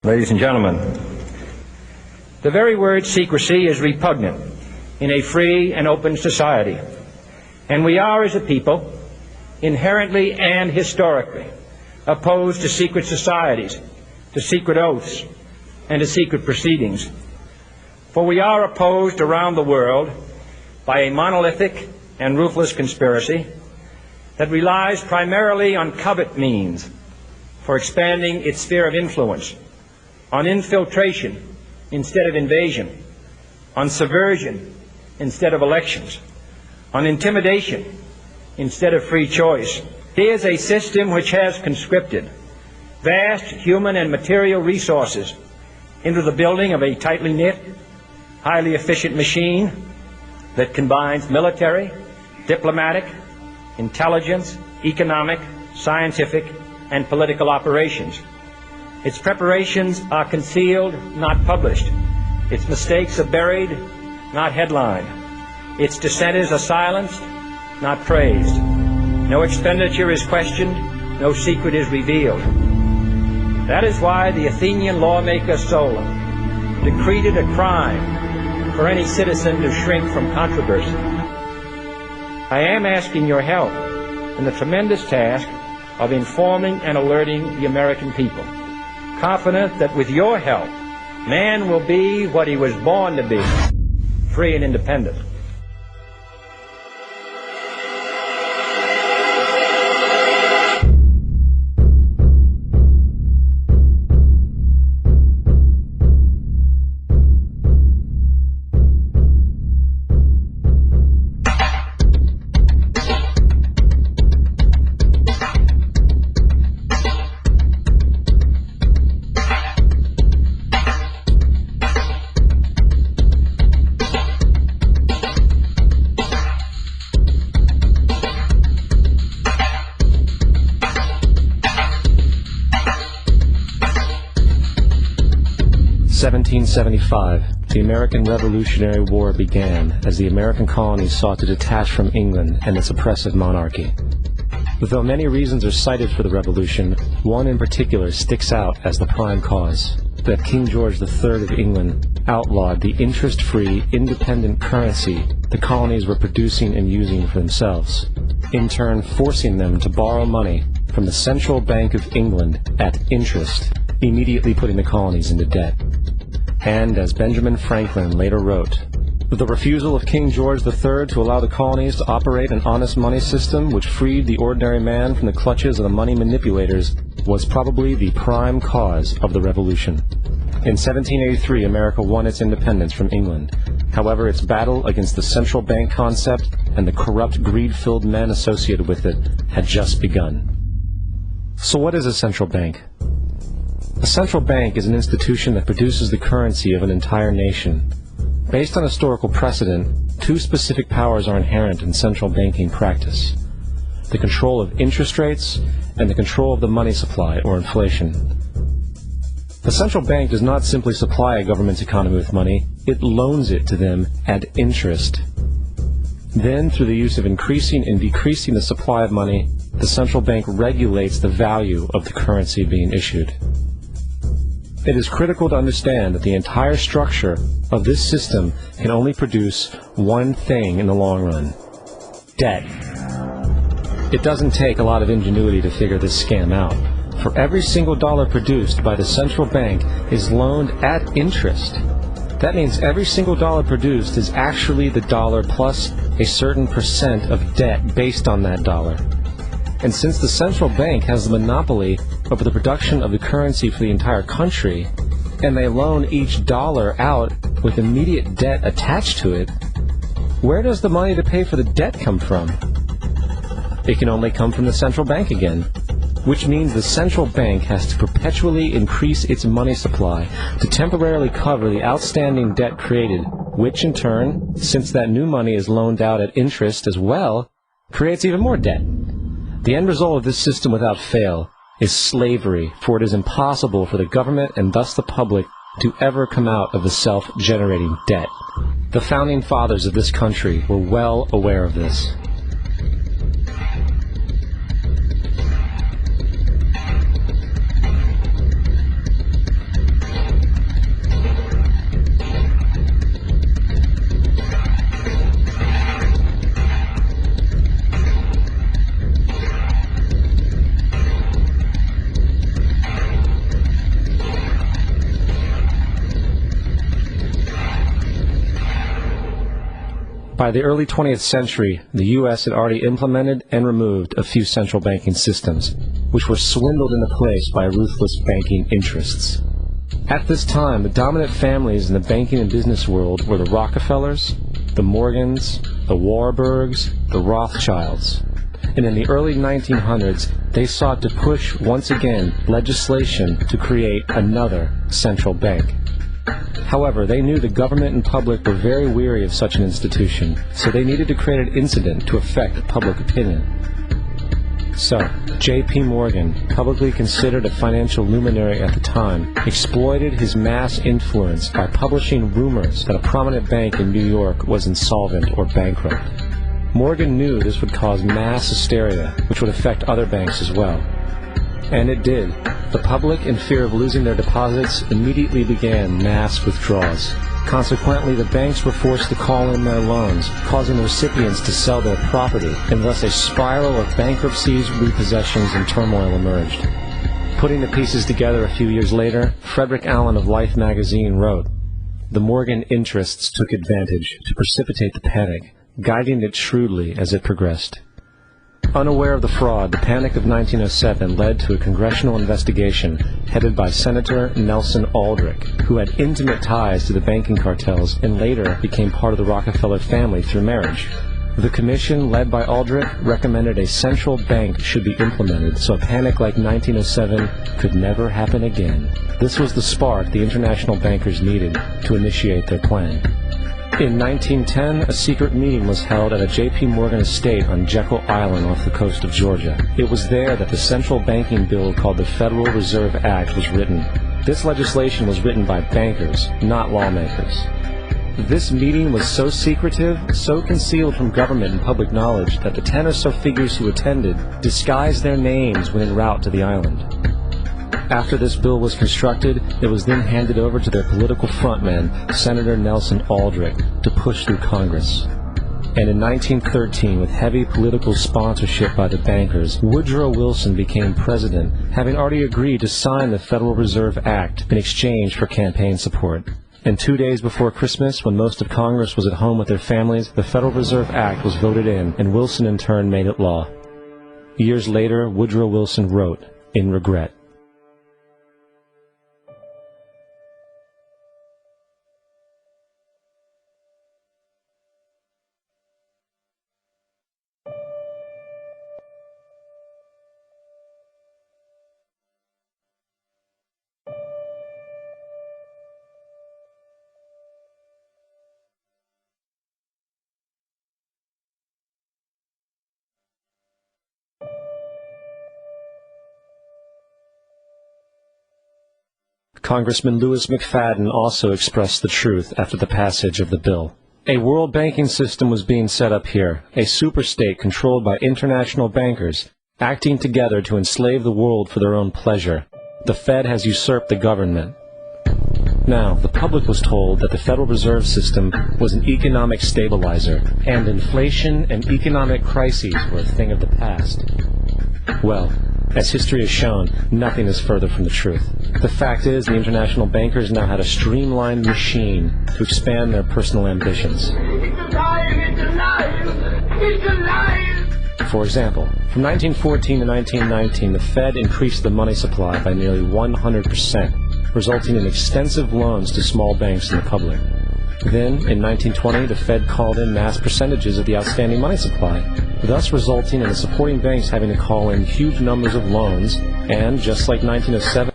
Ladies and gentlemen, the very word secrecy is repugnant in a free and open society, and we are, as a people, inherently and historically opposed to secret societies, to secret oaths, and to secret proceedings. For we are opposed around the world by a monolithic and ruthless conspiracy that relies primarily on covert means for expanding its sphere of influence, on infiltration instead of invasion, on subversion instead of elections, on intimidation instead of free choice. It is a system which has conscripted vast human and material resources into the building of a tightly knit, highly efficient machine that combines military, diplomatic, intelligence, economic, scientific, and political operations. Its preparations are concealed, not published. Its mistakes are buried, not headlined. Its dissenters are silenced, not praised. No expenditure is questioned, no secret is revealed. That is why the Athenian lawmaker Solon decreed it a crime for any citizen to shrink from controversy. I am asking your help in the tremendous task of informing and alerting the American people, confident that with your help, man will be what he was born to be, free and independent. In 1775, the American Revolutionary War began as the American colonies sought to detach from England and its oppressive monarchy. Though many reasons are cited for the revolution, one in particular sticks out as the prime cause: that King George III of England outlawed the interest-free, independent currency the colonies were producing and using for themselves, in turn forcing them to borrow money from the Central Bank of England at interest, immediately putting the colonies into debt. And, as Benjamin Franklin later wrote, the refusal of King George III to allow the colonies to operate an honest money system which freed the ordinary man from the clutches of the money manipulators was probably the prime cause of the revolution. In 1783, America won its independence from England. However, its battle against the central bank concept and the corrupt, greed-filled men associated with it had just begun. So what is a central bank? A central bank is an institution that produces the currency of an entire nation. Based on historical precedent, two specific powers are inherent in central banking practice: the control of interest rates and the control of the money supply, or inflation. The central bank does not simply supply a government's economy with money, it loans it to them at interest. Then, through the use of increasing and decreasing the supply of money, the central bank regulates the value of the currency being issued. It is critical to understand that the entire structure of this system can only produce one thing in the long run: debt. It doesn't take a lot of ingenuity to figure this scam out. For every single dollar produced by the central bank is loaned at interest. That means every single dollar produced is actually the dollar plus a certain percent of debt based on that dollar. And since the central bank has the monopoly over the production of the currency for the entire country, and they loan each dollar out with immediate debt attached to it, where does the money to pay for the debt come from? It can only come from the central bank again, which means the central bank has to perpetually increase its money supply to temporarily cover the outstanding debt created, which in turn, since that new money is loaned out at interest as well, creates even more debt. The end result of this system without fail is slavery, for it is impossible for the government and thus the public to ever come out of the self-generating debt. The founding fathers of this country were well aware of this. By the early 20th century, the U.S. had already implemented and removed a few central banking systems, which were swindled into place by ruthless banking interests. At this time, the dominant families in the banking and business world were the Rockefellers, the Morgans, the Warburgs, the Rothschilds. And in the early 1900s, they sought to push, once again, legislation to create another central bank. However, they knew the government and public were very weary of such an institution, so they needed to create an incident to affect public opinion. So, J.P. Morgan, publicly considered a financial luminary at the time, exploited his mass influence by publishing rumors that a prominent bank in New York was insolvent or bankrupt. Morgan knew this would cause mass hysteria, which would affect other banks as well. And it did. The public, in fear of losing their deposits, immediately began mass withdrawals. Consequently, the banks were forced to call in their loans, causing the recipients to sell their property, and thus a spiral of bankruptcies, repossessions, and turmoil emerged. Putting the pieces together a few years later, Frederick Allen of Life magazine wrote, "The Morgan interests took advantage to precipitate the panic, guiding it shrewdly as it progressed." Unaware of the fraud, the Panic of 1907 led to a congressional investigation headed by Senator Nelson Aldrich, who had intimate ties to the banking cartels and later became part of the Rockefeller family through marriage. The commission, led by Aldrich, recommended a central bank should be implemented so a panic like 1907 could never happen again. This was the spark the international bankers needed to initiate their plan. In 1910, a secret meeting was held at a J.P. Morgan estate on Jekyll Island off the coast of Georgia. It was there that the central banking bill called the Federal Reserve Act was written. This legislation was written by bankers, not lawmakers. This meeting was so secretive, so concealed from government and public knowledge that the 10 or so figures who attended disguised their names when en route to the island. After this bill was constructed, it was then handed over to their political frontman, Senator Nelson Aldrich, to push through Congress. And in 1913, with heavy political sponsorship by the bankers, Woodrow Wilson became president, having already agreed to sign the Federal Reserve Act in exchange for campaign support. And 2 days before Christmas, when most of Congress was at home with their families, the Federal Reserve Act was voted in, and Wilson in turn made it law. Years later, Woodrow Wilson wrote, in regret, Congressman Louis McFadden also expressed the truth after the passage of the bill. A world banking system was being set up here, a superstate controlled by international bankers, acting together to enslave the world for their own pleasure. The Fed has usurped the government. Now, the public was told that the Federal Reserve System was an economic stabilizer, and inflation and economic crises were a thing of the past. Well, as history has shown, nothing is further from the truth. The fact is, the international bankers now had a streamlined machine to expand their personal ambitions. It's alive! It's alive! It's alive! For example, from 1914 to 1919, the Fed increased the money supply by nearly 100%, resulting in extensive loans to small banks and the public. Then, in 1920, the Fed called in mass percentages of the outstanding money supply, thus resulting in the supporting banks having to call in huge numbers of loans, and, just like 1907,